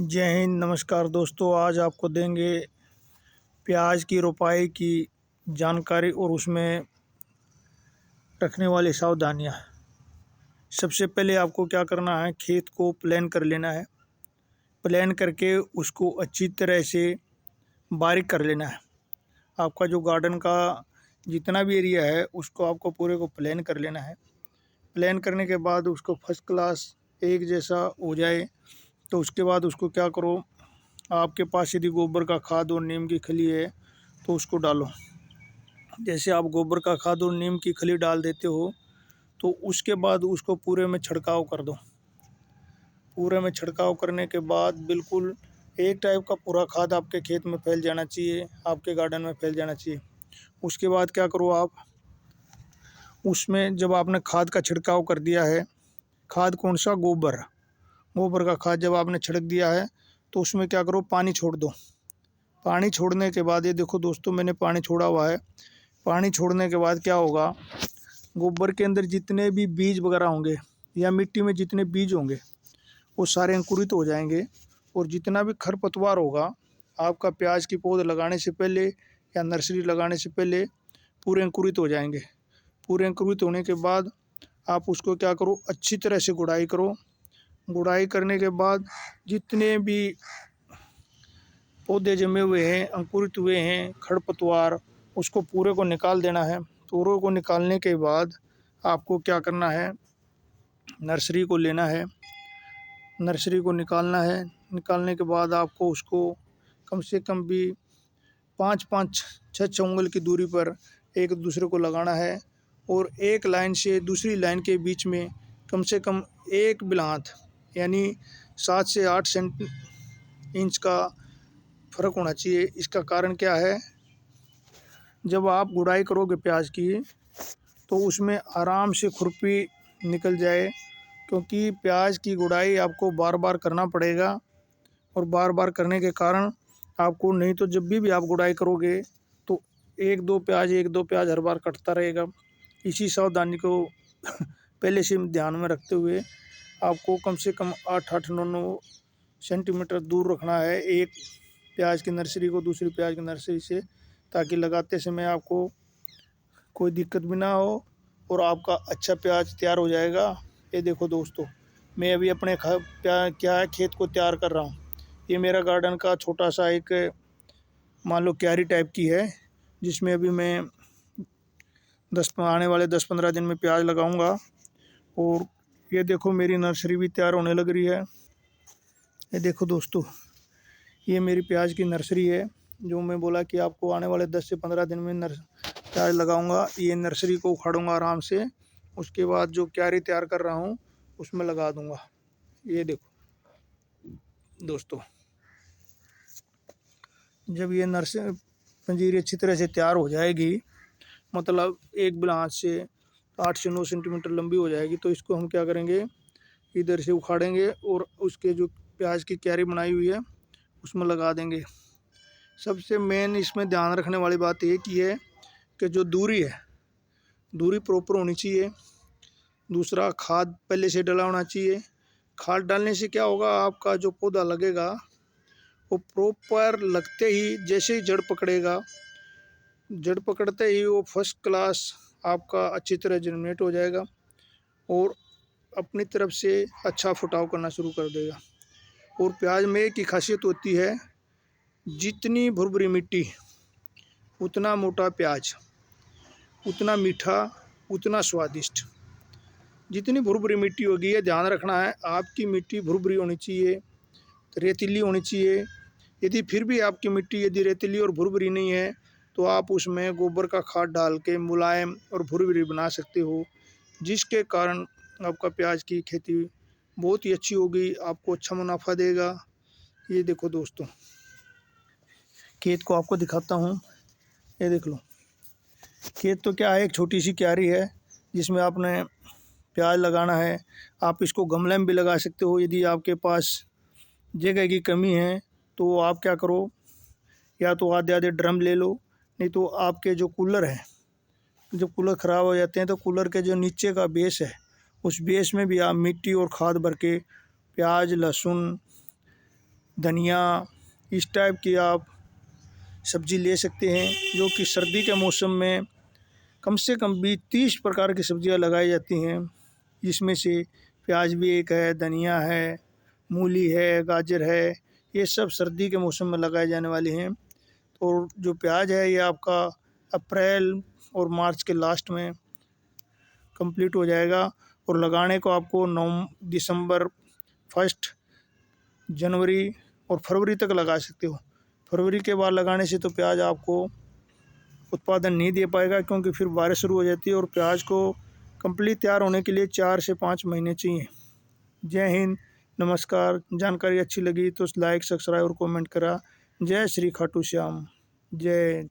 जय हिंद, नमस्कार दोस्तों। आज आपको देंगे प्याज की रोपाई की जानकारी और उसमें रखने वाली सावधानियां। सबसे पहले आपको क्या करना है, खेत को प्लान कर लेना है। प्लान करके उसको अच्छी तरह से बारीक कर लेना है। आपका जो गार्डन का जितना भी एरिया है उसको आपको पूरे को प्लान कर लेना है। प्लान करने के बाद उसको फर्स्ट क्लास एक जैसा हो जाए तो उसके बाद उसको क्या करो, आपके पास यदि गोबर का खाद और नीम की खली है तो उसको डालो। जैसे आप गोबर का खाद और नीम की खली डाल देते हो तो उसके बाद उसको पूरे में छिड़काव कर दो। पूरे में छिड़काव करने के बाद बिल्कुल एक टाइप का पूरा खाद आपके खेत में फैल जाना चाहिए, आपके गार्डन में फैल जाना चाहिए। उसके बाद क्या करो, आप उसमें जब आपने खाद का छिड़काव कर दिया है, खाद कौन सा, गोबर, गोबर का खाद जब आपने छिड़क दिया है तो उसमें क्या करो, पानी छोड़ दो। पानी छोड़ने के बाद ये देखो दोस्तों, मैंने पानी छोड़ा हुआ है। पानी छोड़ने के बाद क्या होगा, गोबर के अंदर जितने भी बीज वगैरह होंगे या मिट्टी में जितने बीज होंगे वो सारे अंकुरित हो जाएंगे। और जितना भी खरपतवार होगा आपका प्याज की पौध लगाने से पहले या नर्सरी लगाने से पहले पूरे अंकुरित हो जाएंगे। पूरे अंकुरित होने के बाद आप उसको क्या करो, अच्छी तरह से गुड़ाई करो। गुड़ाई करने के बाद जितने भी पौधे जमे हुए हैं, अंकुरित हुए हैं, खरपतवार, उसको पूरे को निकाल देना है। पूरे को निकालने के बाद आपको क्या करना है, नर्सरी को लेना है, नर्सरी को निकालना है। निकालने के बाद आपको उसको कम से कम भी 5-5, 6 उंगल की दूरी पर एक दूसरे को लगाना है। और एक लाइन से दूसरी लाइन के बीच में कम से कम एक बिलात यानी 7 से 8 इंच का फ़र्क होना चाहिए। इसका कारण क्या है, जब आप गुड़ाई करोगे प्याज की तो उसमें आराम से खुरपी निकल जाए, क्योंकि प्याज की गुड़ाई आपको बार बार करना पड़ेगा। और बार बार करने के कारण आपको, नहीं तो जब भी आप गुड़ाई करोगे तो एक दो प्याज हर बार कटता रहेगा। इसी सावधानी को पहले से ध्यान में रखते हुए आपको कम से कम 8-8, 9-9 सेंटीमीटर दूर रखना है एक प्याज की नर्सरी को दूसरी प्याज की नर्सरी से, ताकि लगाते समय आपको कोई दिक्कत भी ना हो और आपका अच्छा प्याज तैयार हो जाएगा। ये देखो दोस्तों, मैं अभी अपने क्या है, खेत को तैयार कर रहा हूँ। ये मेरा गार्डन का छोटा सा एक मान लो क्यारी टाइप की है, जिसमें अभी मैं आने वाले 10-15 दिन में प्याज लगाऊंगा। और ये देखो मेरी नर्सरी भी तैयार होने लग रही है। ये देखो दोस्तों, ये मेरी प्याज की नर्सरी है, जो मैं बोला कि आपको आने वाले 10 से 15 दिन में प्याज लगाऊंगा। ये नर्सरी को उखाड़ूंगा आराम से, उसके बाद जो क्यारी तैयार कर रहा हूँ उसमें लगा दूंगा। ये देखो दोस्तों, जब ये नर्सरी पंजीरी अच्छी तरह से तैयार हो जाएगी, मतलब एक बिलात से 8 से 9 सेंटीमीटर लंबी हो जाएगी, तो इसको हम क्या करेंगे, इधर से उखाड़ेंगे और उसके जो प्याज की क्यारी बनाई हुई है उसमें लगा देंगे। सबसे मेन इसमें ध्यान रखने वाली बात ये की है कि जो दूरी है, दूरी प्रॉपर होनी चाहिए। दूसरा, खाद पहले से डला होना चाहिए। खाद डालने से क्या होगा, आपका जो पौधा लगेगा वो प्रॉपर लगते ही, जैसे ही जड़ पकड़ेगा, जड़ पकड़ते ही वो फर्स्ट क्लास आपका अच्छी तरह जर्मिनेट हो जाएगा और अपनी तरफ से अच्छा फुटाव करना शुरू कर देगा। और प्याज में एक ही खासियत होती है, जितनी भुरभुरी मिट्टी उतना मोटा प्याज, उतना मीठा, उतना स्वादिष्ट। जितनी भुरभुरी मिट्टी होगी, ये ध्यान रखना है, आपकी मिट्टी भुरभुरी होनी चाहिए, रेतीली होनी चाहिए। यदि फिर भी आपकी मिट्टी यदि रेतीली और भुरभुरी नहीं है तो आप उसमें गोबर का खाद डाल के मुलायम और भुरभुरी बना सकते हो, जिसके कारण आपका प्याज की खेती बहुत ही अच्छी होगी, आपको अच्छा मुनाफा देगा। ये देखो दोस्तों, खेत को आपको दिखाता हूँ। ये देख लो, खेत तो क्या है, एक छोटी सी क्यारी है जिसमें आपने प्याज लगाना है। आप इसको गमले में भी लगा सकते हो। यदि आपके पास जगह की कमी है तो आप क्या करो, या तो आधे आधे ड्रम ले लो, नहीं तो आपके जो कूलर है, जब कूलर ख़राब हो जाते हैं तो कूलर के जो नीचे का बेस है उस बेस में भी आप मिट्टी और खाद भर के प्याज, लहसुन, धनिया, इस टाइप की आप सब्ज़ी ले सकते हैं, जो कि सर्दी के मौसम में कम से कम भी 30 प्रकार की सब्जियां लगाई जाती हैं, जिसमें से प्याज भी एक है, धनिया है, मूली है, गाजर है, ये सब सर्दी के मौसम में लगाए जाने वाले हैं। और जो प्याज है ये आपका अप्रैल और मार्च के लास्ट में कंप्लीट हो जाएगा, और लगाने को आपको दिसंबर 1 जनवरी और फरवरी तक लगा सकते हो। फरवरी के बाद लगाने से तो प्याज आपको उत्पादन नहीं दे पाएगा, क्योंकि फिर बारिश शुरू हो जाती है और प्याज को कंप्लीट तैयार होने के लिए 4 से 5 महीने चाहिए। जय हिंद, नमस्कार। जानकारी अच्छी लगी तो लाइक, सब्सक्राइब और कमेंट करा। जय श्री खाटू श्याम, जय।